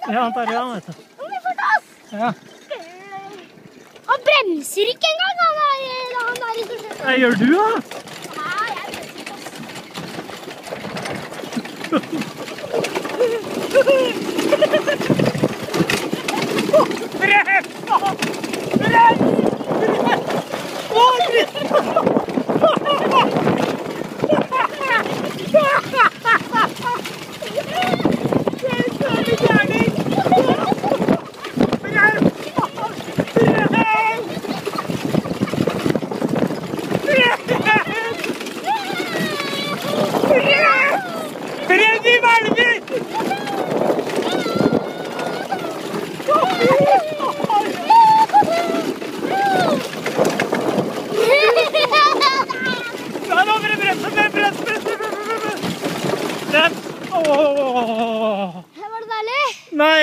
Ja, han tar i han, vet du. Kom vi fort oss! Ja. Han bremser ikke engang, han er i stort sett. Gjør du da? Nei, jeg bremser ikke, Var det deilig? Nei!